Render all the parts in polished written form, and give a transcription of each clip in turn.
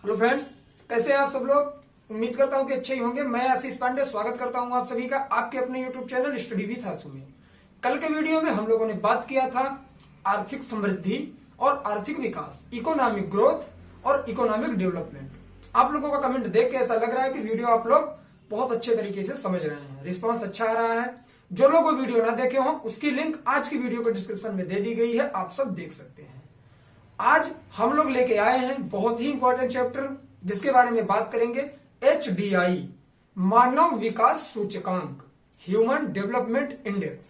Hello friends, कैसे हैं आप सब लोग। उम्मीद करता हूं कि अच्छे ही होंगे। मैं आशीष पांडे स्वागत करता हूं आप सभी का आपके अपने यूट्यूब चैनल स्टडी विद आशु में। कल के वीडियो में हम लोगों ने बात किया था आर्थिक समृद्धि और आर्थिक विकास, इकोनॉमिक ग्रोथ और इकोनॉमिक डेवलपमेंट। आप लोगों का कमेंट देख के ऐसा लग रहा है कि वीडियो आप लोग बहुत अच्छे तरीके से समझ रहे हैं, रिस्पॉन्स अच्छा आ रहा है। जो लोग वो वीडियो ना देखे हों उसकी लिंक आज की वीडियो के डिस्क्रिप्शन में दे दी गई है, आप सब देख सकते हैं। आज हम लोग लेके आए हैं बहुत ही इंपॉर्टेंट चैप्टर जिसके बारे में बात करेंगे, HDI मानव विकास सूचकांक, ह्यूमन डेवलपमेंट इंडेक्स।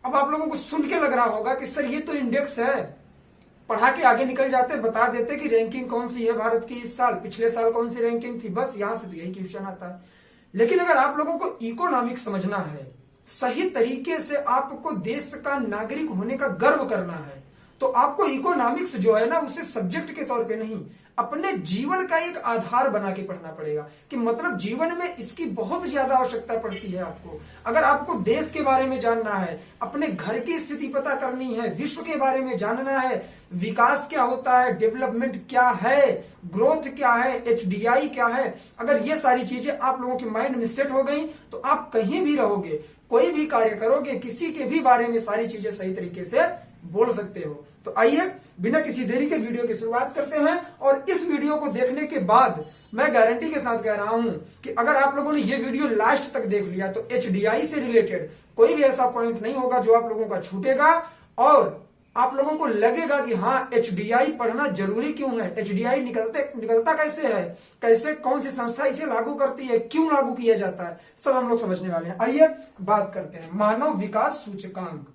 अब आप लोगों को सुन के लग रहा होगा कि सर ये तो इंडेक्स है, पढ़ा के आगे निकल जाते बता देते कि रैंकिंग कौन सी है भारत की इस साल, पिछले साल कौन सी रैंकिंग थी, बस यहां से तो यही क्वेश्चन आता है। लेकिन अगर आप लोगों को इकोनॉमिक समझना है, सही तरीके से आपको देश का नागरिक होने का गर्व करना है, तो आपको इकोनॉमिक्स जो है ना उसे सब्जेक्ट के तौर पे नहीं, अपने जीवन का एक आधार बना के पढ़ना पड़ेगा। कि मतलब जीवन में इसकी बहुत ज्यादा आवश्यकता पड़ती है आपको। अगर आपको देश के बारे में जानना है, अपने घर की स्थिति पता करनी है, विश्व के बारे में जानना है, विकास क्या होता है, डेवलपमेंट क्या है, ग्रोथ क्या है, HDI क्या है, अगर ये सारी चीजें आप लोगों के माइंड में सेट हो गई तो आप कहीं भी रहोगे, कोई भी कार्य करोगे, किसी के भी बारे में सारी चीजें सही तरीके से बोल सकते हो। तो आइए बिना किसी देरी के वीडियो की शुरुआत करते हैं। और इस वीडियो को देखने के बाद मैं गारंटी के साथ कह रहा हूं कि अगर आप लोगों ने ये वीडियो लास्ट तक देख लिया तो HDI से रिलेटेड कोई भी ऐसा पॉइंट नहीं होगा जो आप लोगों का छूटेगा और आप लोगों को लगेगा कि हाँ HDI पढ़ना जरूरी क्यों है, HDI निकलता कैसे है, कैसे कौन सी संस्था इसे लागू करती है, क्यों लागू किया जाता है, सब हम लोग समझने वाले हैं। आइए बात करते हैं मानव विकास सूचकांक।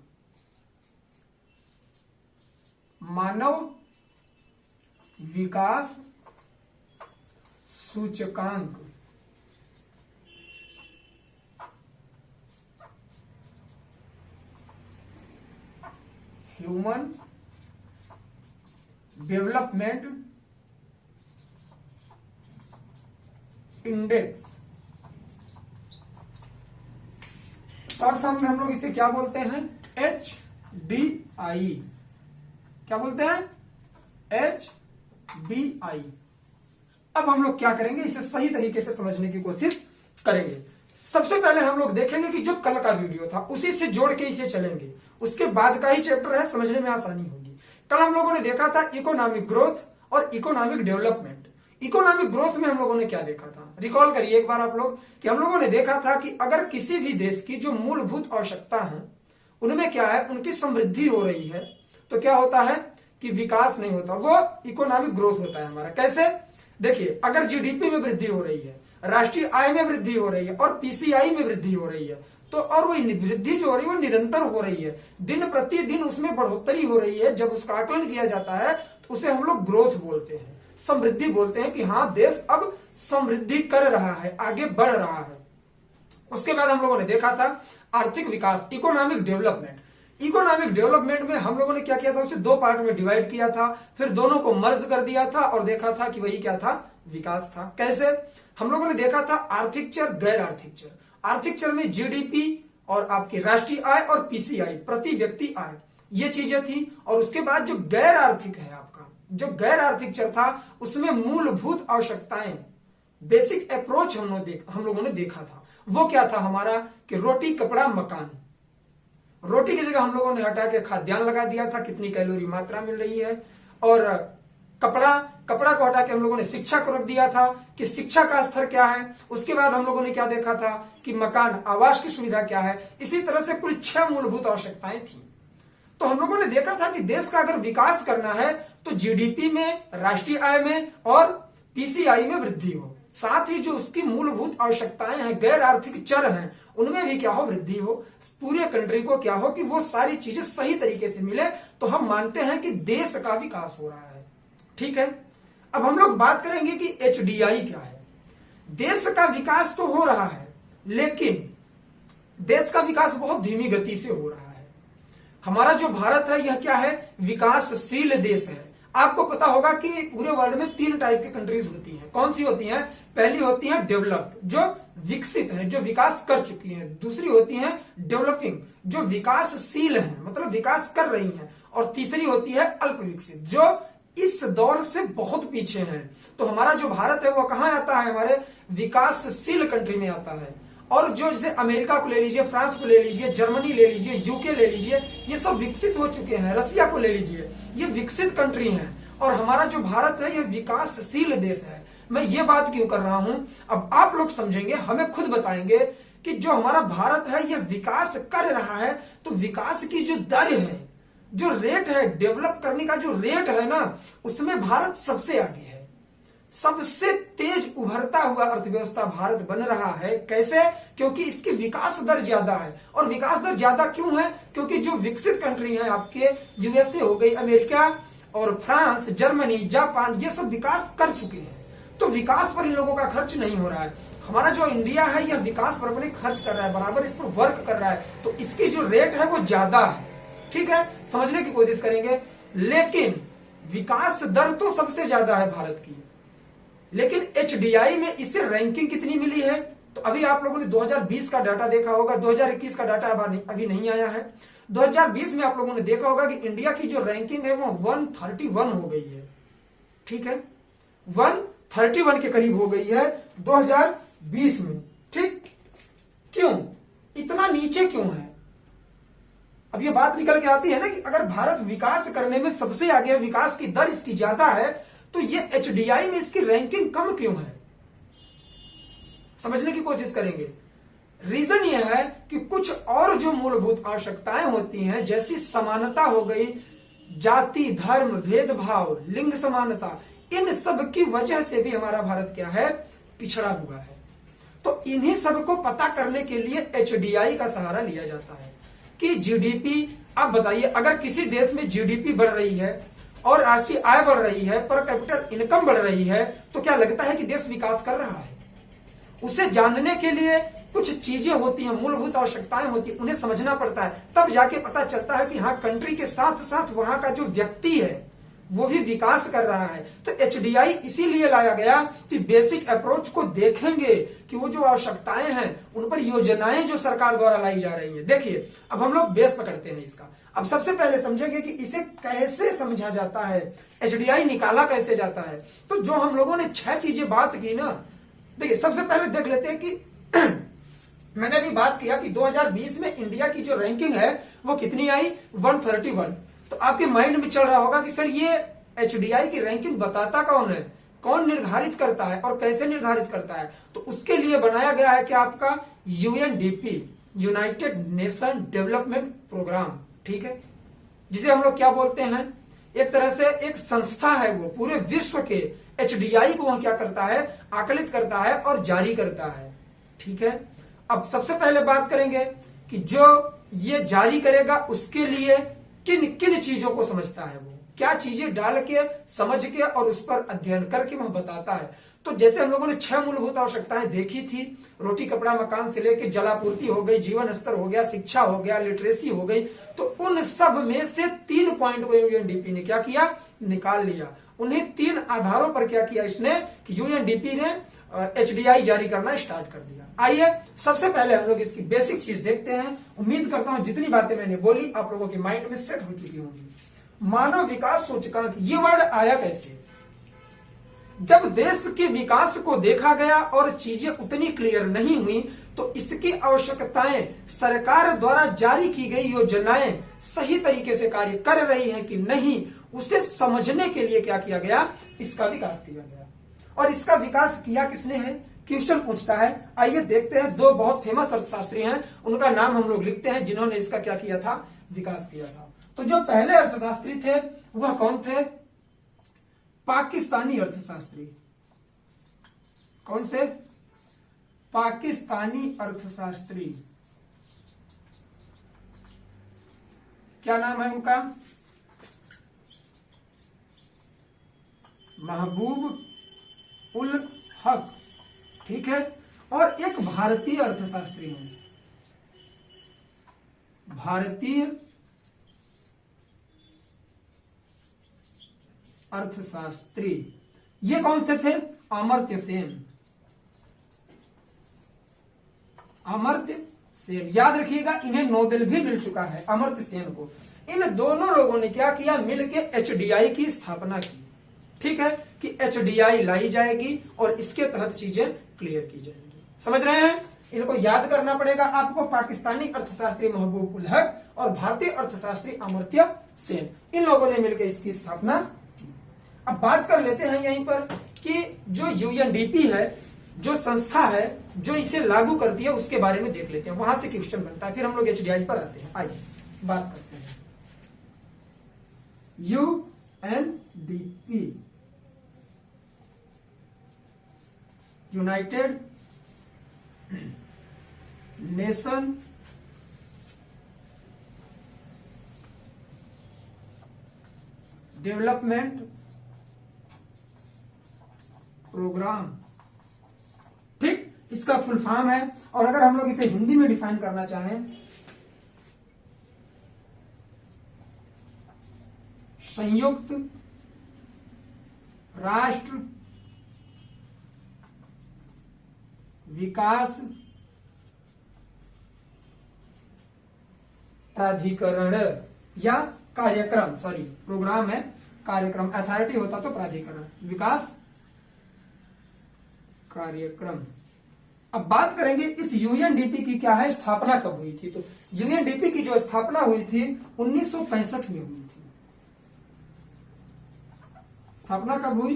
मानव विकास सूचकांक human development index, short form में हम लोग इसे क्या बोलते हैं, HDI। क्या बोलते हैं, HDI। अब हम लोग क्या करेंगे, इसे सही तरीके से समझने की कोशिश करेंगे। सबसे पहले हम लोग देखेंगे कि जो कल का वीडियो था उसी से जोड़ के इसे चलेंगे, उसके बाद का ही चैप्टर है, समझने में आसानी होगी। कल हम लोगों ने देखा था इकोनॉमिक ग्रोथ और इकोनॉमिक डेवलपमेंट। इकोनॉमिक ग्रोथ में हम लोगों ने क्या देखा था, रिकॉल करिए एक बार आप लोग, कि हम लोगों ने देखा था कि अगर किसी भी देश की जो मूलभूत आवश्यकता है उनमें क्या है, उनकी समृद्धि हो रही है, तो क्या होता है कि विकास नहीं होता, वो इकोनॉमिक ग्रोथ होता है हमारा। कैसे, देखिए अगर GDP में वृद्धि हो रही है, राष्ट्रीय आय में वृद्धि हो रही है और PCI में वृद्धि हो रही है, तो और वो वृद्धि जो हो रही है वो निरंतर हो रही है, दिन प्रतिदिन उसमें बढ़ोतरी हो रही है, जब उसका आकलन किया जाता है तो उसे हम लोग ग्रोथ बोलते हैं, समृद्धि बोलते हैं कि हाँ देश अब समृद्धि कर रहा है, आगे बढ़ रहा है। उसके बाद हम लोगों ने देखा था आर्थिक विकास, इकोनॉमिक डेवलपमेंट। इकोनॉमिक डेवलपमेंट में हम लोगों ने क्या किया था, उसे दो पार्ट में डिवाइड किया था, फिर दोनों को मर्ज कर दिया था और देखा था कि वही क्या था, विकास था। कैसे, हम लोगों ने देखा था आर्थिक चर, गैर आर्थिक चर। आर्थिक चर में GDP और आपकी राष्ट्रीय आय और PCI, प्रति व्यक्ति आय, ये चीजें थी। और उसके बाद जो गैर आर्थिक है आपका, जो गैर आर्थिक चर था उसमें मूलभूत आवश्यकताएं, बेसिक अप्रोच हम लोगों ने देखा था। वो क्या था हमारा, कि रोटी कपड़ा मकान। रोटी की जगह हम लोगों ने हटा के खाद्यान्न लगा दिया था, कितनी कैलोरी मात्रा मिल रही है। और कपड़ा को हटा के हम लोगों ने शिक्षा को रख दिया था कि शिक्षा का स्तर क्या है। उसके बाद हम लोगों ने क्या देखा था कि मकान, आवास की सुविधा क्या है। इसी तरह से कुल 6 मूलभूत आवश्यकताएं थी। तो हम लोगों ने देखा था कि देश का अगर विकास करना है तो GDP में, राष्ट्रीय आय में और PCI में वृद्धि हो, साथ ही जो उसकी मूलभूत आवश्यकताएं हैं, गैर आर्थिक चर हैं, उनमें भी क्या हो, वृद्धि हो। पूरे कंट्री को क्या हो कि वो सारी चीजें सही तरीके से मिले, तो हम मानते हैं कि देश का विकास हो रहा है। ठीक है, अब हम लोग बात करेंगे कि HDI क्या है। देश का विकास तो हो रहा है, लेकिन देश का विकास बहुत धीमी गति से हो रहा है। हमारा जो भारत है यह क्या है, विकासशील देश है। आपको पता होगा कि पूरे वर्ल्ड में 3 टाइप की कंट्रीज होती हैं। कौन सी होती हैं, पहली होती हैं डेवलप्ड, जो विकसित है, जो विकास कर चुकी हैं। दूसरी होती हैं डेवलपिंग, जो विकासशील हैं, मतलब विकास कर रही हैं। और तीसरी होती है अल्प विकसित, जो इस दौर से बहुत पीछे हैं। तो हमारा जो भारत है वो कहां आता है, हमारे विकासशील कंट्री में आता है। और जो जैसे अमेरिका को ले लीजिए, फ्रांस को ले लीजिए, जर्मनी ले लीजिए, यूके ले लीजिए, ये सब विकसित हो चुके हैं। रसिया को ले लीजिए, ये विकसित कंट्री हैं। और हमारा जो भारत है ये विकासशील देश है। मैं ये बात क्यों कर रहा हूं, अब आप लोग समझेंगे, हमें खुद बताएंगे कि जो हमारा भारत है ये विकास कर रहा है, तो विकास की जो दर है, जो रेट है, डेवलप करने का जो रेट है ना, उसमें भारत सबसे आगे है। सबसे तेज उभरता हुआ अर्थव्यवस्था भारत बन रहा है। कैसे? क्योंकि इसकी विकास दर ज्यादा है। और विकास दर ज्यादा क्यों है? क्योंकि जो विकसित कंट्री है आपके, यूएसए हो गई, अमेरिका और फ्रांस, जर्मनी, जापान, ये सब विकास कर चुके हैं। तो विकास पर इन लोगों का खर्च नहीं हो रहा है। हमारा जो इंडिया है यह विकास पर अपने खर्च कर रहा है, बराबर इस पर वर्क कर रहा है, तो इसकी जो रेट है वो ज्यादा है। ठीक है, समझने की कोशिश करेंगे। लेकिन विकास दर तो सबसे ज्यादा है भारत की, लेकिन एचडीआई में इसे रैंकिंग कितनी मिली है? तो अभी आप लोगों ने 2020 का डाटा देखा होगा, 2021 का डाटा अभी नहीं आया है। 2020 में आप लोगों ने देखा होगा कि इंडिया की जो रैंकिंग है वो 131 हो गई है। ठीक है, 131 के करीब हो गई है 2020 में। ठीक, क्यों इतना नीचे क्यों है? अब ये बात निकल के आती है ना कि अगर भारत विकास करने में सबसे आगे है, विकास की दर इसकी ज्यादा है, तो ये एचडीआई में इसकी रैंकिंग कम क्यों है? समझने की कोशिश करेंगे। रीजन यह है कि कुछ और जो मूलभूत आवश्यकताएं होती हैं, जैसी समानता हो गई, जाति, धर्म, भेदभाव, लिंग समानता, इन सब की वजह से भी हमारा भारत क्या है, पिछड़ा हुआ है। तो इन्हीं सब को पता करने के लिए एचडीआई का सहारा लिया जाता है कि जीडीपी, आप बताइए, अगर किसी देश में जीडीपी बढ़ रही है और राष्ट्रीय आय बढ़ रही है, पर कैपिटल इनकम बढ़ रही है, तो क्या लगता है कि देश विकास कर रहा है? उसे जानने के लिए कुछ चीजें होती हैं, मूलभूत आवश्यकताएं होती हैं, उन्हें समझना पड़ता है, तब जाके पता चलता है कि हाँ, कंट्री के साथ साथ वहां का जो व्यक्ति है वो भी विकास कर रहा है। तो एचडीआई इसीलिए लाया गया कि बेसिक अप्रोच को देखेंगे कि वो जो आवश्यकताएं हैं उन पर योजनाएं जो सरकार द्वारा लाई जा रही हैं। देखिए, अब हम लोग बेस पकड़ते हैं इसका। अब सबसे पहले समझेंगे कि इसे कैसे समझा जाता है, एचडीआई निकाला कैसे जाता है। तो जो हम लोगों ने 6 चीजें बात की ना, देखिए सबसे पहले देख लेते हैं कि मैंने अभी बात किया कि 2020 में इंडिया की जो रैंकिंग है वो कितनी आई, 131। तो आपके माइंड में चल रहा होगा कि सर ये एचडीआई की रैंकिंग बताता कौन है, कौन निर्धारित करता है और कैसे निर्धारित करता है? तो उसके लिए बनाया गया है कि आपका UNDP, united nation development programme. ठीक है, जिसे हम लोग क्या बोलते हैं, एक तरह से एक संस्था है, वो पूरे विश्व के एचडीआई को वह क्या करता है, आकलित करता है और जारी करता है। ठीक है, अब सबसे पहले बात करेंगे कि जो ये जारी करेगा उसके लिए किन किन चीजों को समझता है, वो क्या चीजें डाल के, समझ के और उस पर अध्ययन करके वह बताता है। तो जैसे हम लोगों ने 6 मूलभूत आवश्यकताएं देखी थी, रोटी कपड़ा मकान से लेकर जलापूर्ति हो गई, जीवन स्तर हो गया, शिक्षा हो गया, लिटरेसी हो गई, तो उन सब में से 3 पॉइंट को यूएनडीपी ने क्या किया, निकाल लिया। उन्हें 3 आधारों पर क्या किया इसने कि यूएनडीपी ने एचडीआई जारी करना स्टार्ट कर दिया। आइए सबसे पहले हम लोग इसकी बेसिक चीज देखते हैं। उम्मीद करता हूं जितनी बातें मैंने बोली आप लोगों के माइंड में सेट हो चुकी होंगी। मानव विकास सूचकांक, ये वर्ड आया कैसे? जब देश के विकास को देखा गया और चीजें उतनी क्लियर नहीं हुई, तो इसकी आवश्यकताएं, सरकार द्वारा जारी की गई योजनाएं सही तरीके से कार्य कर रही हैं कि नहीं, उसे समझने के लिए क्या किया गया, इसका विकास किया गया। और इसका विकास किया किसने है, क्वेश्चन पूछता है। आइए देखते हैं, 2 बहुत फेमस अर्थशास्त्री हैं, उनका नाम हम लोग लिखते हैं जिन्होंने इसका क्या किया था, विकास किया था। तो जो पहले अर्थशास्त्री थे वह कौन थे, पाकिस्तानी अर्थशास्त्री। कौन से, पाकिस्तानी अर्थशास्त्री। क्या नाम है उनका, महबूब उल हक। ठीक है, और एक भारतीय अर्थशास्त्री हैं, भारतीय अर्थशास्त्री। ये कौन से थे, अमर्त्य सेन। अमर्त्य सेन, याद रखिएगा, इन्हें नोबेल भी मिल चुका है, अमर्त्य सेन को। इन दोनों लोगों ने क्या किया, मिलकर एचडीआई की स्थापना की। ठीक है, कि HDI लाई जाएगी और इसके तहत चीजें क्लियर की जाएंगी। समझ रहे हैं? इनको याद करना पड़ेगा आपको। पाकिस्तानी अर्थशास्त्री महबूब उल हक और भारतीय अर्थशास्त्री अमर्त्य सेन, इन लोगों ने मिलकर इसकी स्थापना की। अब बात कर लेते हैं यहीं पर कि जो UNDP है, जो संस्था है जो इसे लागू करती है, उसके बारे में देख लेते हैं। वहां से क्वेश्चन बनता है, फिर हम लोग HDI पर आते हैं। आइए बात करते हैं। UNDP, united nation development programme, ठीक, इसका फुल फॉर्म है। और अगर हम लोग इसे हिंदी में डिफाइन करना चाहें, संयुक्त राष्ट्र विकास प्राधिकरण या कार्यक्रम, सॉरी प्रोग्राम है, कार्यक्रम, अथॉरिटी होता तो प्राधिकरण, विकास कार्यक्रम। अब बात करेंगे इस UNDP की क्या है, स्थापना कब हुई थी। तो UNDP की जो स्थापना हुई थी 1965 में हुई थी। स्थापना कब हुई?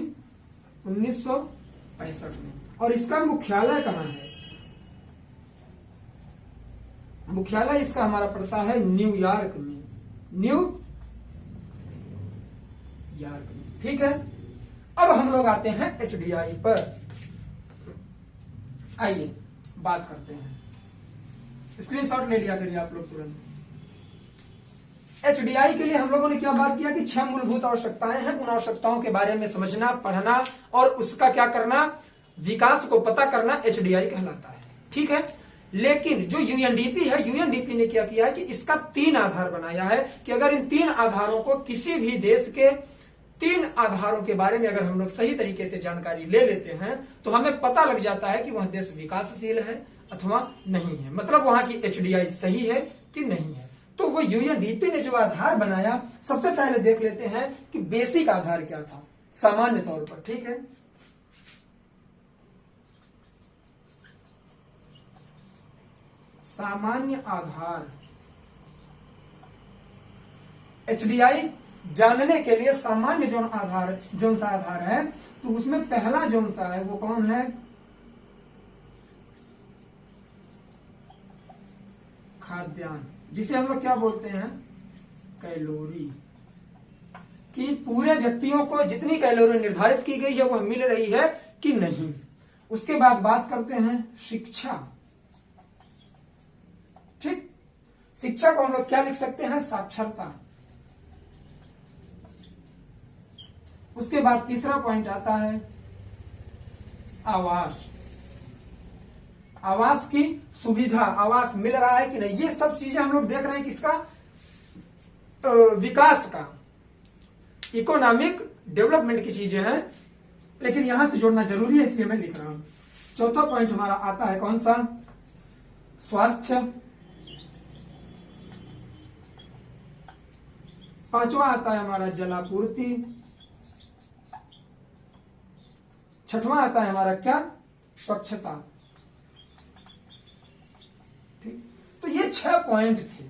1965 में। और इसका मुख्यालय कहां है? मुख्यालय इसका हमारा पड़ता है न्यूयॉर्क में, न्यूयॉर्क में, ठीक है। अब हम लोग आते हैं HDI पर। आइए बात करते हैं, स्क्रीनशॉट ले लिया करिए आप लोग तुरंत। HDI के लिए हम लोगों ने क्या बात किया कि 6 मूलभूत आवश्यकताएं हैं। उन आवश्यकताओं के बारे में समझना, पढ़ना और उसका क्या करना, विकास को पता करना HDI कहलाता है, ठीक है। लेकिन जो UNDP है, UNDP ने क्या किया है कि इसका 3 आधार बनाया है कि अगर इन 3 आधारों को, किसी भी देश के 3 आधारों के बारे में अगर हम लोग सही तरीके से जानकारी ले लेते हैं तो हमें पता लग जाता है कि वह देश विकासशील है अथवा नहीं है, मतलब वहां की HDI सही है कि नहीं है। तो वो UNDP ने जो आधार बनाया, सबसे पहले देख लेते हैं कि बेसिक आधार क्या था, सामान्य तौर पर, ठीक है। सामान्य आधार, HDI जानने के लिए सामान्य जोन सा आधार है, तो उसमें पहला जोन सा है वो कौन है? खाद्यान्न, जिसे हम लोग क्या बोलते हैं? कैलोरी, कि पूरे व्यक्तियों को जितनी कैलोरी निर्धारित की गई है वह मिल रही है कि नहीं। उसके बाद बात करते हैं शिक्षा, ठीक। शिक्षा को हम लोग क्या लिख सकते हैं? साक्षरता। उसके बाद तीसरा पॉइंट आता है आवास, आवास की सुविधा, आवास मिल रहा है कि नहीं। ये सब चीजें हम लोग देख रहे हैं किसका? विकास का, इकोनॉमिक डेवलपमेंट की चीजें हैं, लेकिन यहां से जोड़ना जरूरी है इसलिए मैं लिख रहा हूं। चौथा पॉइंट हमारा आता है कौन सा? स्वास्थ्य। पांचवा आता है हमारा जलापूर्ति। छठवां आता है हमारा क्या? स्वच्छता, ठीक। तो ये 6 पॉइंट थे,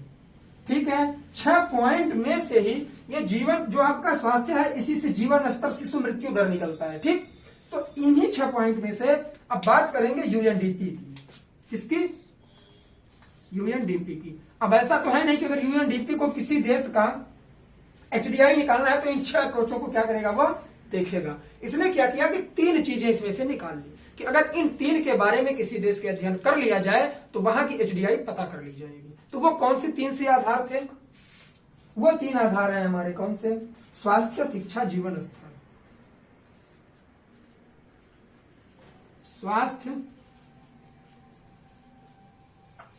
ठीक है। 6 पॉइंट में से ही ये जीवन, जो आपका स्वास्थ्य है, इसी से जीवन स्तर, शिशु मृत्यु दर निकलता है, ठीक। तो इन्हीं 6 पॉइंट में से अब बात करेंगे UNDP की। किसकी? UNDP की। अब ऐसा तो है नहीं कि अगर UNDP को किसी देश का HDI निकालना है तो इन 6 अप्रोचों को क्या करेगा? वह देखेगा। इसने क्या किया कि 3 चीजें इसमें से निकाल ली कि अगर इन 3 के बारे में किसी देश के अध्ययन कर लिया जाए तो वहां की HDI पता कर ली जाएगी। तो वो कौन से 3 से आधार थे? वो 3 आधार हैं हमारे कौन से? स्वास्थ्य, शिक्षा, जीवन स्तर। स्वास्थ्य,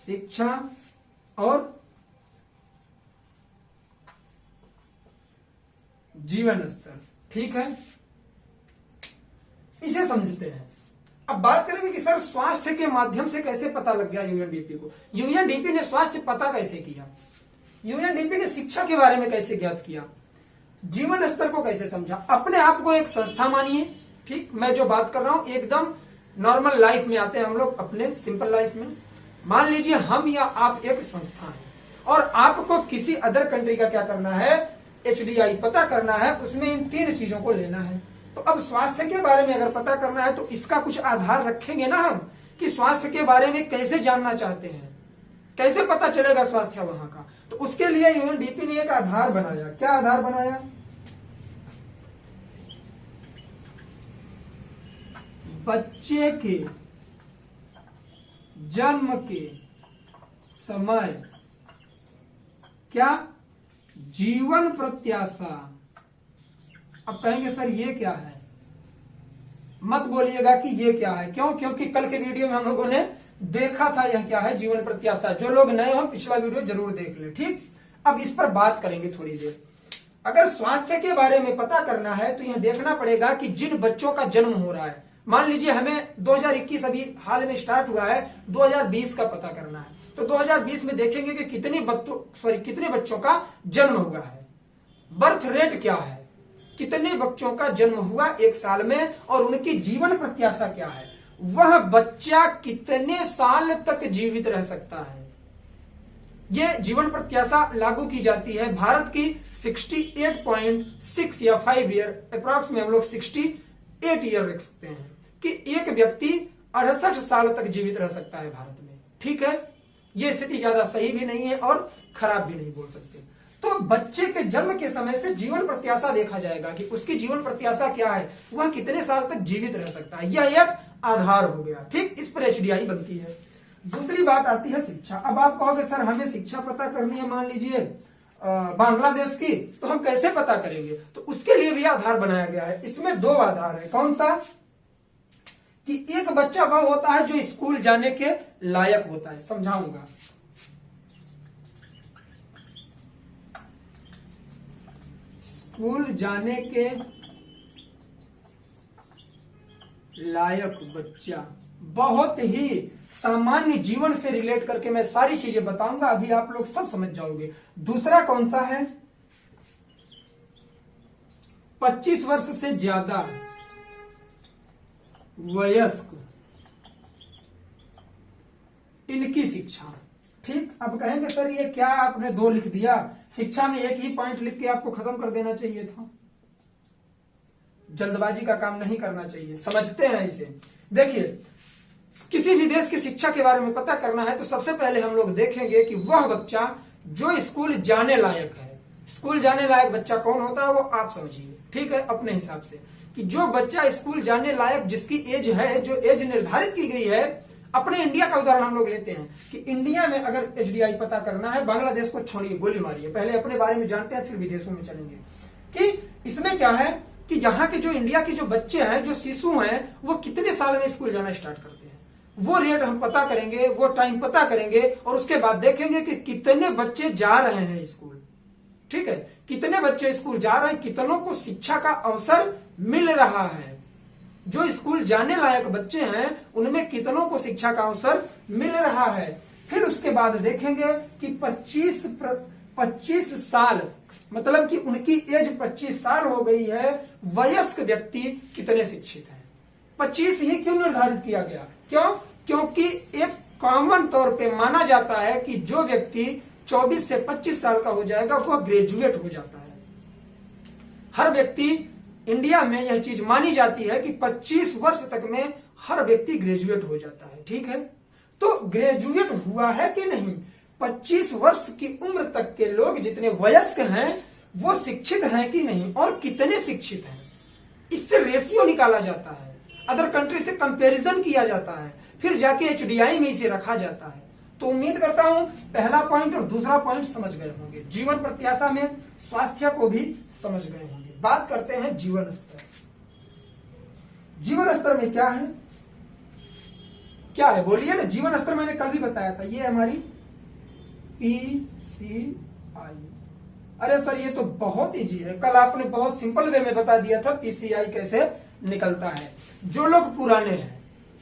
शिक्षा और जीवन स्तर, ठीक है। इसे समझते हैं। अब बात करेंगे कि सर स्वास्थ्य के माध्यम से कैसे पता लग गया UNDP को? UNDP ने स्वास्थ्य पता कैसे किया? UNDP ने शिक्षा के बारे में कैसे ज्ञात किया? जीवन स्तर को कैसे समझा? अपने आप को एक संस्था मानिए, ठीक, मैं जो बात कर रहा हूं एकदम नॉर्मल लाइफ में आते हैं हम लोग, अपने सिंपल लाइफ में। मान लीजिए हम या आप एक संस्था है और आपको किसी अदर कंट्री का क्या करना है, HDI पता करना है, उसमें इन 3 चीजों को लेना है। तो अब स्वास्थ्य के बारे में अगर पता करना है तो इसका कुछ आधार रखेंगे ना हम, कि स्वास्थ्य के बारे में कैसे जानना चाहते हैं, कैसे पता चलेगा स्वास्थ्य वहां का। तो उसके लिए UNDP ने एक आधार बनाया। क्या आधार बनाया? बच्चे के जन्म के समय क्या जीवन प्रत्याशा। अब कहेंगे सर ये क्या है, मत बोलिएगा कि ये क्या है। क्यों? क्योंकि कल के वीडियो में हम लोगों ने देखा था यह क्या है, जीवन प्रत्याशा। जो लोग नए हो पिछला वीडियो जरूर देख ले, ठीक। अब इस पर बात करेंगे थोड़ी देर। अगर स्वास्थ्य के बारे में पता करना है तो यह देखना पड़ेगा कि जिन बच्चों का जन्म हो रहा है, मान लीजिए हमें 2021 अभी हाल में स्टार्ट हुआ है, 2020 का पता करना है, तो 2020 में देखेंगे कि कितने बच्चों का जन्म हुआ है, बर्थ रेट क्या है, कितने बच्चों का जन्म हुआ एक साल में, और उनकी जीवन प्रत्याशा क्या है, वह बच्चा कितने साल तक जीवित रह सकता है। यह जीवन प्रत्याशा लागू की जाती है भारत की 68.6 या 5 ईयर अप्रॉक्स में, हम लोग 68 ईयर रख सकते हैं कि एक व्यक्ति 68 साल तक जीवित रह सकता है भारत में, ठीक है। यह स्थिति ज्यादा सही भी नहीं है और खराब भी नहीं बोल सकते। तो बच्चे के जन्म के समय से जीवन प्रत्याशा देखा जाएगा कि उसकी जीवन प्रत्याशा क्या है, वह कितने साल तक जीवित रह सकता है। यह एक आधार हो गया, ठीक। इस पर HDI बनती है। दूसरी बात आती है शिक्षा। अब आप कहोगे सर हमें शिक्षा पता करनी है, मान लीजिए बांग्लादेश की, तो हम कैसे पता करेंगे? तो उसके लिए भी आधार बनाया गया है। इसमें 2 आधार है। कौन सा? कि एक बच्चा वह होता है जो स्कूल जाने के लायक होता है। समझाऊंगा। स्कूल जाने के लायक बच्चा, बहुत ही सामान्य जीवन से रिलेट करके मैं सारी चीजें बताऊंगा, अभी आप लोग सब समझ जाओगे। दूसरा कौन सा है? 25 वर्ष से ज्यादा वयस्क, इनकी शिक्षा, ठीक। अब कहेंगे सर ये क्या आपने 2 लिख दिया, शिक्षा में एक ही पॉइंट लिख के आपको खत्म कर देना चाहिए था। जल्दबाजी का काम नहीं करना चाहिए, समझते हैं इसे। देखिए, किसी भी देश की शिक्षा के बारे में पता करना है तो सबसे पहले हम लोग देखेंगे कि वह बच्चा जो स्कूल जाने लायक है। स्कूल जाने लायक बच्चा कौन होता है वो आप समझिए, ठीक है, अपने हिसाब से, कि जो बच्चा स्कूल जाने लायक, जिसकी एज है, जो एज निर्धारित की गई है। अपने इंडिया का उदाहरण हम लोग लेते हैं कि इंडिया में अगर HDI पता करना है, बांग्लादेश को छोड़िए, गोली मारिए, पहले अपने बारे में जानते हैं फिर विदेशों में चलेंगे। कि इसमें क्या है कि यहाँ के जो इंडिया के जो बच्चे हैं, जो शिशु हैं, वो कितने साल में स्कूल जाना स्टार्ट करते हैं, वो रेट हम पता करेंगे, वो टाइम पता करेंगे, और उसके बाद देखेंगे कि कितने बच्चे जा रहे हैं स्कूल, ठीक है, कितने बच्चे स्कूल जा रहे हैं, कितनों को शिक्षा का अवसर मिल रहा है। जो स्कूल जाने लायक बच्चे हैं उनमें कितनों को शिक्षा का अवसर मिल रहा है। फिर उसके बाद देखेंगे कि 25 साल, मतलब कि उनकी एज 25 साल हो गई है, वयस्क व्यक्ति कितने शिक्षित हैं। 25 ही क्यों निर्धारित किया गया? क्यों? क्योंकि एक कॉमन तौर पे माना जाता है कि जो व्यक्ति 24 से 25 साल का हो जाएगा वह ग्रेजुएट हो जाता है। हर व्यक्ति, इंडिया में यह चीज मानी जाती है कि 25 वर्ष तक में हर व्यक्ति ग्रेजुएट हो जाता है, ठीक है। तो ग्रेजुएट हुआ है कि नहीं? 25 वर्ष की उम्र तक के लोग जितने वयस्क हैं वो शिक्षित हैं कि नहीं, और कितने शिक्षित हैं, इससे रेशियो निकाला जाता है, अदर कंट्री से कंपैरिजन किया जाता है, फिर जाके HDI में इसे रखा जाता है। तो उम्मीद करता हूं पहला पॉइंट और दूसरा पॉइंट समझ गए होंगे। जीवन प्रत्याशा में स्वास्थ्य को भी समझ गए होंगे। बात करते हैं जीवन स्तर। जीवन स्तर में क्या है, क्या है बोलिए ना। जीवन स्तर मैंने कल भी बताया था, ये हमारी PCI। अरे सर ये तो बहुत इजी है, कल आपने बहुत सिंपल वे में बता दिया था PCI कैसे निकलता है। जो लोग पुराने हैं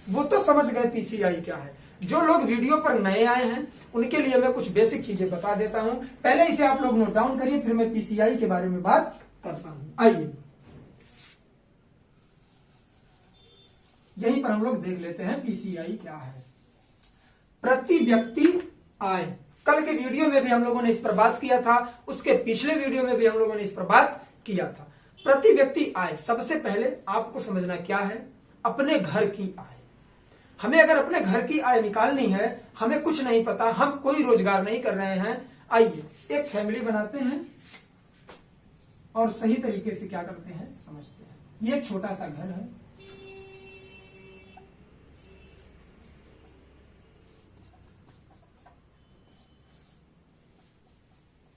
वो तो समझ गए PCI क्या है। जो लोग वीडियो पर नए आए हैं उनके लिए मैं कुछ बेसिक चीजें बता देता हूं। पहले इसे आप लोग नोट डाउन करिए, फिर मैं PCI के बारे में बात करता हूं। आइए यहीं पर हम लोग देख लेते हैं पीसीआई क्या है। प्रति व्यक्ति आय, कल के वीडियो में भी हम लोगों ने इस पर बात किया था, उसके पिछले वीडियो में भी हम लोगों ने इस पर बात किया था। प्रति व्यक्ति आय, सबसे पहले आपको समझना क्या है, अपने घर की आय। हमें अगर अपने घर की आय निकालनी है, हमें कुछ नहीं पता, हम कोई रोजगार नहीं कर रहे हैं, आइए एक फैमिली बनाते हैं और सही तरीके से क्या करते हैं समझते हैं। ये एक छोटा सा घर है,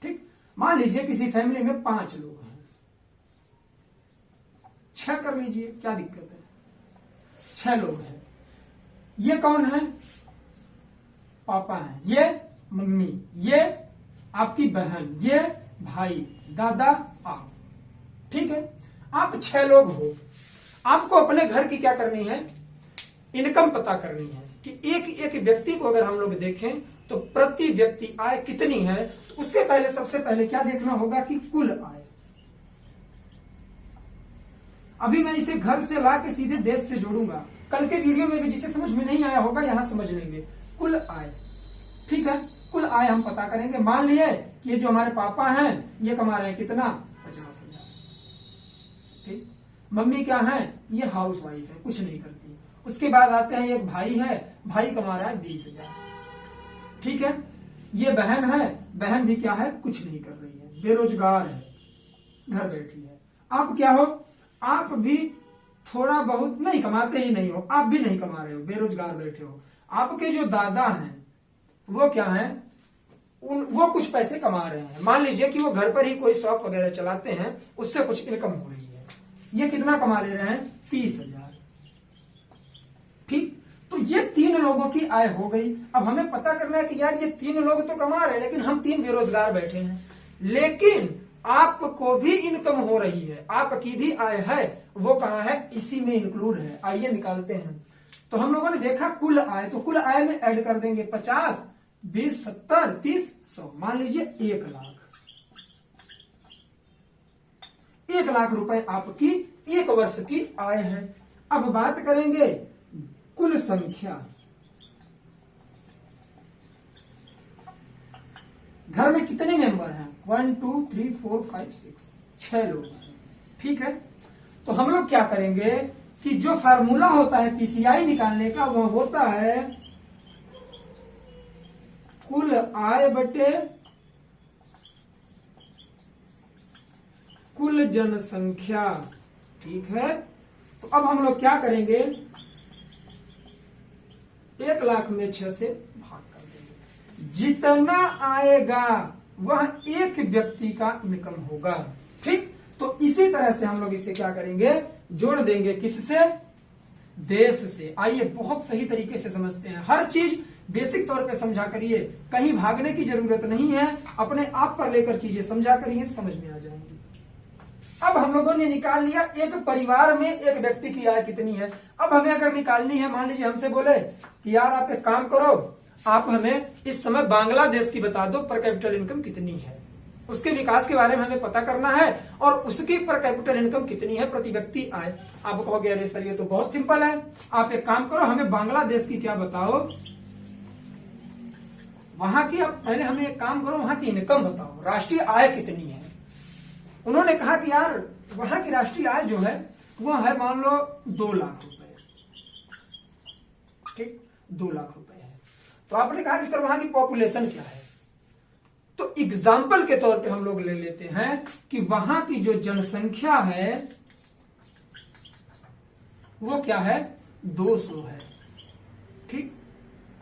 ठीक। मान लीजिए किसी फैमिली में 5 लोग हैं, 6 कर लीजिए, क्या दिक्कत है, 6 लोग हैं। ये कौन है, पापा हैं, ये मम्मी, ये आपकी बहन, ये भाई, दादा, आप, ठीक है। आप 6 लोग हो, आपको अपने घर की क्या करनी है, इनकम पता करनी है कि एक एक व्यक्ति को अगर हम लोग देखें तो प्रति व्यक्ति आय कितनी है। तो उसके पहले सबसे पहले क्या देखना होगा कि कुल आय। अभी मैं इसे घर से ला के सीधे देश से जोड़ूंगा, कल के वीडियो में भी जिसे समझ में नहीं आया होगा यहां समझ लेंगे। कुल आय, ठीक है, कुल आय हम पता करेंगे। मान लिए ये जो हमारे पापा हैं ये कमा रहे हैं कितना, 50,000, ठीक। मम्मी क्या है, ये हाउस वाइफ है, कुछ नहीं करती। उसके बाद आते हैं एक भाई है, भाई कमा रहा है 20,000, ठीक है। ये बहन है, बहन भी क्या है, कुछ नहीं कर रही है, बेरोजगार है, घर बैठी है। आप क्या हो, आप भी थोड़ा बहुत नहीं कमाते ही नहीं हो, आप भी नहीं कमा रहे हो, बेरोजगार बैठे हो। आपके जो दादा हैं वो क्या है, वो कुछ पैसे कमा रहे हैं। मान लीजिए कि वो घर पर ही कोई शॉप वगैरह चलाते हैं, उससे कुछ इनकम हो रही है। ये कितना कमा ले रहे हैं, 30,000, ठीक। तो ये 3 लोगों की आय हो गई। अब हमें पता करना है कि यार ये 3 लोग तो कमा रहे हैं, लेकिन हम 3 बेरोजगार बैठे हैं, लेकिन आपको भी इनकम हो रही है, आपकी भी आय है, वो कहां है, इसी में इंक्लूड है। आइए निकालते हैं। तो हम लोगों ने देखा कुल आय, तो कुल आय में ऐड कर देंगे 50, 20, 70, 30, 100, मान लीजिए 1 लाख। 1 लाख रुपए आपकी 1 वर्ष की आय है। अब बात करेंगे कुल संख्या। घर में कितने मेंबर हैं, 1 2 3 4 5 6, 6 लोग हैं, ठीक है। तो हम लोग क्या करेंगे कि जो फार्मूला होता है पीसीआई निकालने का, वह होता है कुल आय बटे कुल जनसंख्या, ठीक है। तो अब हम लोग क्या करेंगे, 1 लाख में 6 से भाग कर देंगे, जितना आएगा वह एक व्यक्ति का इनकम होगा, ठीक। तो इसी तरह से हम लोग इसे क्या करेंगे, जोड़ देंगे, किससे, देश से। आइए बहुत सही तरीके से समझते हैं, हर चीज बेसिक तौर पे समझा करिए, कहीं भागने की जरूरत नहीं है, अपने आप पर लेकर चीजें समझा करिए, समझ में आ जाएंगी। अब हम लोगों ने निकाल लिया एक परिवार में एक व्यक्ति की आय कितनी है। अब हमें अगर निकालनी है, मान लीजिए हमसे बोले कि यार आप एक काम करो, आप हमें इस समय बांग्लादेश की बता दो पर कैपिटल इनकम कितनी है, उसके विकास के बारे में हमें पता करना है, और उसकी पर कैपिटल इनकम कितनी है, प्रति व्यक्ति आय। आप कहोगे अरे सर ये तो बहुत सिंपल है, आप एक काम करो हमें बांग्लादेश की क्या बताओ, वहां की, आप पहले हमें एक काम करो, वहां की इनकम बताओ, राष्ट्रीय आय कितनी है। उन्होंने कहा कि यार वहां की राष्ट्रीय आय जो है वह है मान लो 2 लाख रुपए, ठीक, 2 लाख रुपए है। तो आपने कहा कि सर वहां की पॉपुलेशन क्या है, तो एग्जाम्पल के तौर पे हम लोग ले लेते हैं कि वहां की जो जनसंख्या है वो क्या है, 200 है, ठीक।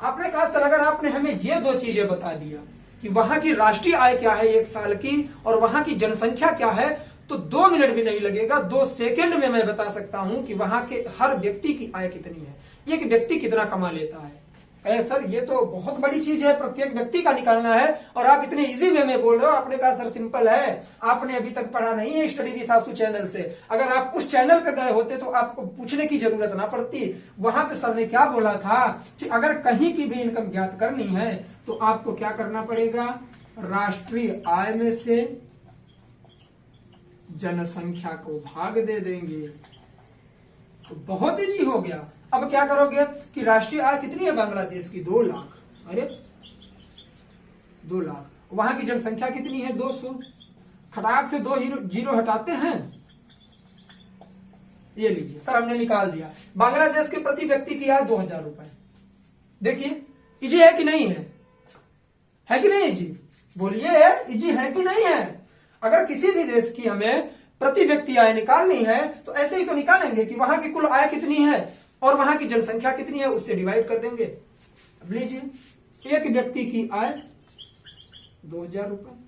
आपने कहा सर अगर आपने हमें ये 2 चीजें बता दिया कि वहां की राष्ट्रीय आय क्या है 1 साल की और वहां की जनसंख्या क्या है, तो 2 मिनट भी नहीं लगेगा, 2 सेकंड में मैं बता सकता हूं कि वहां के हर व्यक्ति की आय कितनी है, एक व्यक्ति कितना कमा लेता है। कहे सर ये तो बहुत बड़ी चीज है, प्रत्येक व्यक्ति का निकालना है और आप इतने इजी वे में बोल रहे हो। आपने कहा सर सिंपल है, आपने अभी तक पढ़ा नहीं है स्टडी विथ आशु चैनल से, अगर आप उस चैनल पे गए होते तो आपको पूछने की जरूरत ना पड़ती। वहां पे सर ने क्या बोला था कि अगर कहीं की भी इनकम ज्ञात करनी है तो आपको क्या करना पड़ेगा, राष्ट्रीय आय में से जनसंख्या को भाग दे देंगे, तो बहुत इजी हो गया। अब क्या करोगे कि राष्ट्रीय आय कितनी है बांग्लादेश की? 2 लाख। अरे 2 लाख। वहां की जनसंख्या कितनी है? 200। खटाक से 2 जीरो हटाते हैं, ये लीजिए सर हमने निकाल दिया। बांग्लादेश के प्रति व्यक्ति की आय 2000 रुपए। देखिए इजी है कि नहीं है? है कि नहीं इजी? बोलिए इजी है कि नहीं है? अगर किसी भी देश की हमें प्रति व्यक्ति आय निकालनी है तो ऐसे ही तो निकालेंगे कि वहां की कुल आय कितनी है और वहां की जनसंख्या कितनी है, उससे डिवाइड कर देंगे। अब लीजिए एक व्यक्ति की आय 2000 रुपए।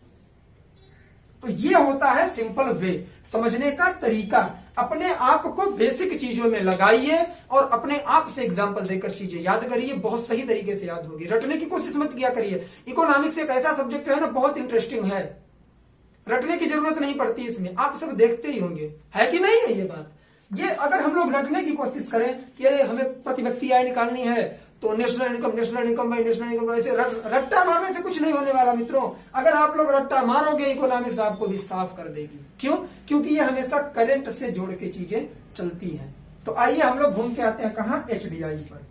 तो ये होता है सिंपल वे, समझने का तरीका। अपने आप को बेसिक चीजों में लगाइए और अपने आप से एग्जांपल देकर चीजें याद करिए, बहुत सही तरीके से याद होगी। रटने की कोशिश मत किया करिए। इकोनॉमिक्स एक ऐसा सब्जेक्ट है ना, बहुत इंटरेस्टिंग है, रटने की जरूरत नहीं पड़ती इसमें, आप सब देखते ही होंगे, है कि नहीं है ये बात? ये अगर हम लोग रटने की कोशिश करें कि अरे हमें प्रति व्यक्ति आय निकालनी है तो national income by national income, ऐसे रट्टा मारने से कुछ नहीं होने वाला मित्रों। अगर आप लोग रट्टा मारोगे इकोनॉमिक्स आपको भी साफ कर देगी। क्यों? क्योंकि ये हमेशा करंट से जोड़ के चीजें चलती हैं। तो आइए हम लोग घूम के आते हैं कहां? एचडीआई पर।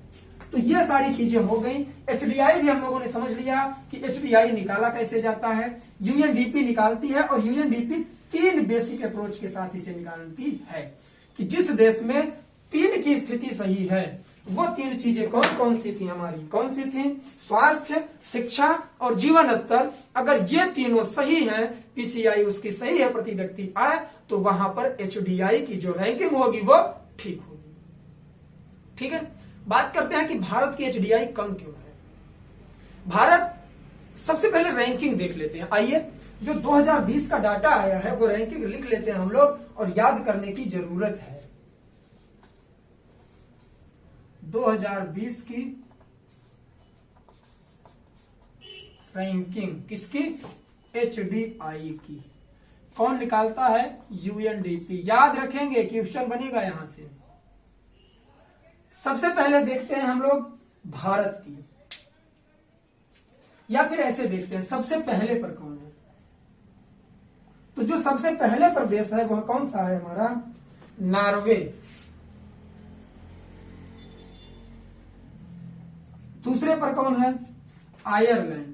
तो ये सारी चीजें हो गई। एचडीआई भी हम लोगों ने समझ लिया कि एचडीआई निकाला कैसे जाता है, यूएनडीपी निकालती है, और यूएनडीपी 3 बेसिक अप्रोच के साथ इसे निकालती है कि जिस देश में 3 की स्थिति सही है, वो 3 चीजें कौन कौन सी थी हमारी? कौन सी थी? स्वास्थ्य, शिक्षा और जीवन स्तर। अगर ये तीनों सही हैं, पीसीआई उसकी सही है प्रति व्यक्ति आय, तो वहां पर एचडीआई की जो रैंकिंग होगी वो ठीक होगी। ठीक है, बात करते हैं कि भारत की एचडीआई कम क्यों है। भारत, सबसे पहले रैंकिंग देख लेते हैं। आइए जो 2020 का डाटा आया है वो रैंकिंग लिख लेते हैं हम लोग, और याद करने की जरूरत है। 2020 की रैंकिंग किसकी? एचडीआई की। कौन निकालता है? यूएनडीपी। याद रखेंगे, क्वेश्चन बनेगा यहां से। सबसे पहले देखते हैं हम लोग भारत की, या फिर ऐसे देखते हैं सबसे पहले पर कौन है। तो जो सबसे पहले प्रदेश है वह कौन सा है हमारा? नॉर्वे। दूसरे पर कौन है? आयरलैंड।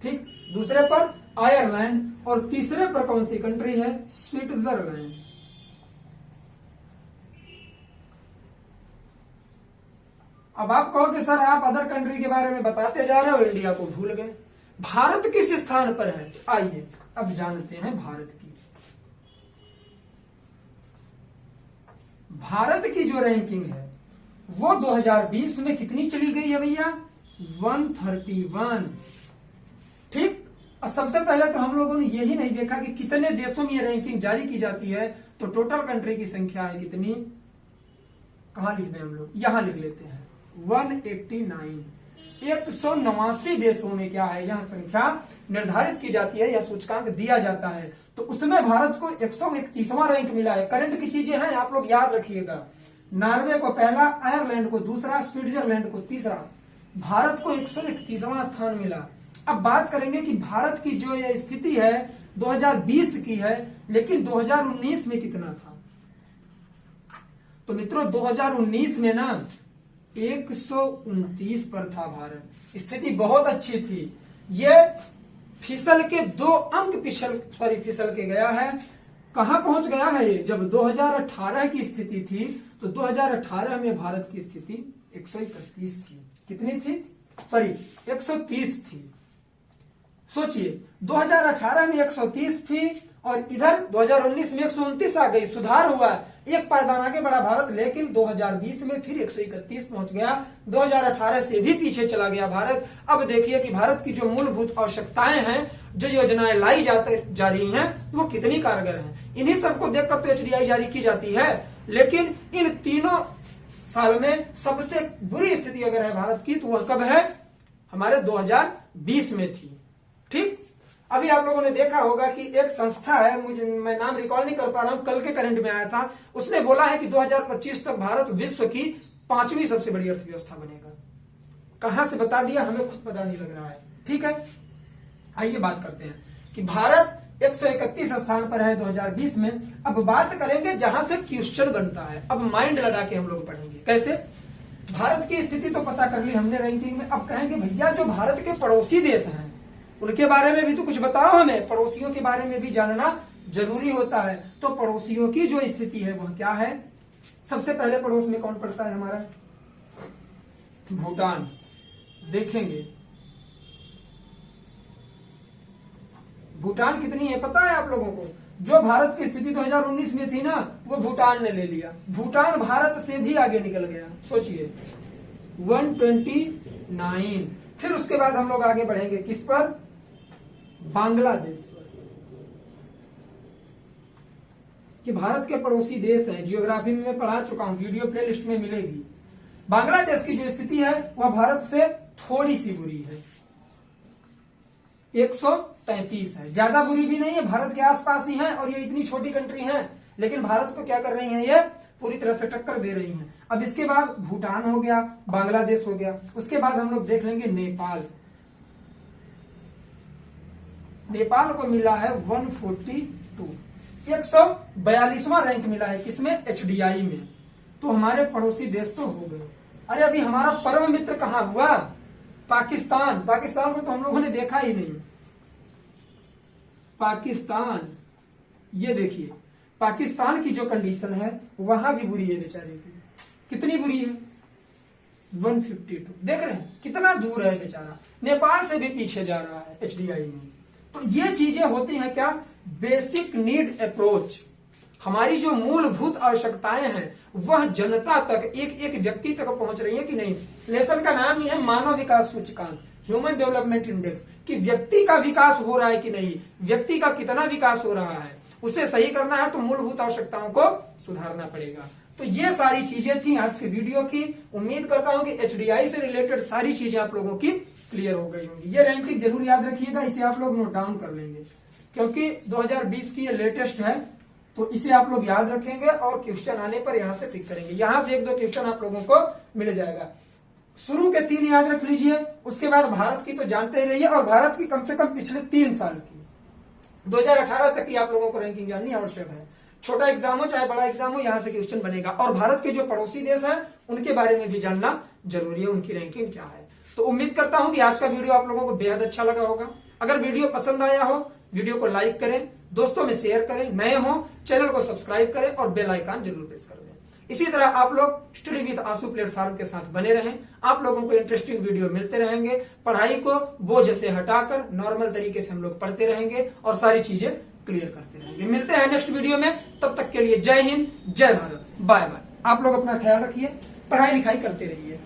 ठीक, दूसरे पर आयरलैंड, और तीसरे पर कौन सी कंट्री है? स्विट्जरलैंड। अब आप कहोगे सर आप अदर कंट्री के बारे में बताते जा रहे हो, इंडिया को भूल गए। भारत किस स्थान पर है? आइए अब जानते हैं भारत की। भारत की जो रैंकिंग है वो 2020 में कितनी चली गई है भैया? 131। ठीक, और सबसे पहले तो हम लोगों ने यही नहीं देखा कि कितने देशों में ये रैंकिंग जारी की जाती है। तो टोटल कंट्री की संख्या है कितनी? कहां लिख दें हम लोग? यहां लिख लेते हैं 189। 189 देशों में क्या है, यह संख्या निर्धारित की जाती है, यह सूचकांक दिया जाता है। तो उसमें भारत को 131वां रैंक मिला है। करंट की चीजें हैं, आप लोग याद रखिएगा। नॉर्वे को पहला, आयरलैंड को दूसरा, स्विट्जरलैंड को तीसरा, भारत को 131वां स्थान मिला। अब बात करेंगे कि भारत की जो ये स्थिति है 2020 की है, लेकिन 2019 में कितना था? तो मित्रों 2019 में ना 129 पर था भारत। स्थिति बहुत अच्छी थी। ये फिसल के 2 अंक फिसल के गया है। कहां पहुंच गया है ये? जब 2018 की स्थिति थी तो 2018 में भारत की स्थिति 131 थी। कितनी थी? सॉरी 130 थी। सोचिए 2018 में 130 थी और इधर 2019 में 129 आ गई। सुधार हुआ, एक पायदान आगे बढ़ा भारत, लेकिन 2020 में फिर 131 पहुंच गया। 2018 से भी पीछे चला गया भारत। अब देखिए कि भारत की जो मूलभूत आवश्यकताएं हैं, जो योजनाएं लाई जा रही हैं, वो कितनी कारगर हैं। इन्हीं सबको देखकर तो एचडीआई जारी की जाती है। लेकिन इन तीनों साल में सबसे बुरी स्थिति अगर है भारत की तो वह कब है? हमारे 2020 में थी। ठीक, अभी आप लोगों ने देखा होगा कि एक संस्था है, मैं नाम रिकॉल नहीं कर पा रहा हूं, कल के करंट में आया था। उसने बोला है कि 2025 तक भारत विश्व की 5वीं सबसे बड़ी अर्थव्यवस्था बनेगा। कहां से बता दिया, हमें खुद पता नहीं लग रहा है। ठीक है, आइए बात करते हैं कि भारत 131 स्थान पर है 2020 में। अब बात करेंगे जहां से क्वेश्चन बनता है। अब माइंड लगा के हम लोग पढ़ेंगे कैसे। भारत की स्थिति तो पता कर ली हमने रैंकिंग में। अब कहेंगे भैया जो भारत के पड़ोसी देश हैं उनके बारे में भी तो कुछ बताओ हमें, पड़ोसियों के बारे में भी जानना जरूरी होता है। तो पड़ोसियों की जो स्थिति है वह क्या है। सबसे पहले पड़ोस में कौन पड़ता है हमारा, भूटान। देखेंगे भूटान कितनी है पता है आप लोगों को। जो भारत की स्थिति 2019 में थी ना वो भूटान ने ले लिया। भूटान भारत से भी आगे निकल गया। सोचिए 129। फिर उसके बाद हम लोग आगे बढ़ेंगे किस पर, बांग्लादेश पर। कि भारत के पड़ोसी देश हैं, जियोग्राफी में मैं पढ़ा चुका हूं, वीडियो प्लेलिस्ट में मिलेगी। बांग्लादेश की जो स्थिति है वह भारत से थोड़ी सी बुरी है, 133 है। ज्यादा बुरी भी नहीं है, भारत के आसपास ही है और ये इतनी छोटी कंट्री है, लेकिन भारत को क्या कर रही है, ये पूरी तरह से टक्कर दे रही हैं। अब इसके बाद भूटान हो गया, बांग्लादेश हो गया। उसके बाद हम लोग देख लेंगे नेपाल। नेपाल को मिला है 142, 142वां रैंक मिला है किसमें, एचडीआई में। तो हमारे पड़ोसी देश तो हो गए। अरे अभी हमारा परम मित्र कहां हुआ, पाकिस्तान। पाकिस्तान को तो हम लोगों ने देखा ही नहीं। पाकिस्तान, ये देखिए पाकिस्तान की जो कंडीशन है वहां भी बुरी है बेचारे की। कितनी बुरी है, 152। देख रहे हैं कितना दूर है बेचारा, नेपाल से भी पीछे जा रहा है एचडीआई में। तो ये चीजें होती हैं क्या, बेसिक नीड अप्रोच। हमारी जो मूलभूत आवश्यकताएं हैं वह जनता तक, एक एक व्यक्ति तक पहुंच रही है कि नहीं। लेसन का नाम ही है मानव विकास सूचकांक, ह्यूमन डेवलपमेंट इंडेक्स, कि व्यक्ति का विकास हो रहा है कि नहीं, व्यक्ति का कितना विकास हो रहा है, उसे सही करना है तो मूलभूत आवश्यकताओं को सुधारना पड़ेगा। तो ये सारी चीजें थी आज की वीडियो की। उम्मीद करता हूं कि एचडीआई से रिलेटेड सारी चीजें आप लोगों की क्लियर हो गई होंगी। ये रैंकिंग जरूर याद रखिएगा, इसे आप लोग नोट डाउन कर लेंगे क्योंकि 2020 की ये लेटेस्ट है। तो इसे आप लोग याद रखेंगे और क्वेश्चन आने पर यहां से टिक करेंगे। यहां से 1-2 क्वेश्चन आप लोगों को मिल जाएगा। शुरू के 3 याद रख लीजिए, उसके बाद भारत की तो जानते ही रहिए और भारत की कम से कम पिछले 3 साल की 2018 तक की आप लोगों को रैंकिंग जाननी आवश्यक है। छोटा एग्जाम हो चाहे बड़ा एग्जाम हो, यहां से क्वेश्चन बनेगा। और भारत के जो पड़ोसी देश हैं उनके बारे में भी जानना जरूरी है, उनकी रैंकिंग क्या है। तो उम्मीद करता हूं कि आज का वीडियो आप लोगों को बेहद अच्छा लगा होगा। अगर वीडियो पसंद आया हो वीडियो को लाइक करें, दोस्तों में शेयर करें, नए हो चैनल को सब्सक्राइब करें और बेल आइकन जरूर प्रेस कर दें। इसी तरह आप लोग स्टडी विद आंसू प्लेटफॉर्म के साथ बने रहें। आप लोगों को इंटरेस्टिंग वीडियो मिलते रहेंगे। पढ़ाई को बोझ से हटाकर नॉर्मल तरीके से हम लोग पढ़ते रहेंगे और सारी चीजें क्लियर करते रहेंगे। मिलते हैं नेक्स्ट वीडियो में, तब तक के लिए जय हिंद, जय भारत, बाय बाय। आप लोग अपना ख्याल रखिए, पढ़ाई लिखाई करते रहिए।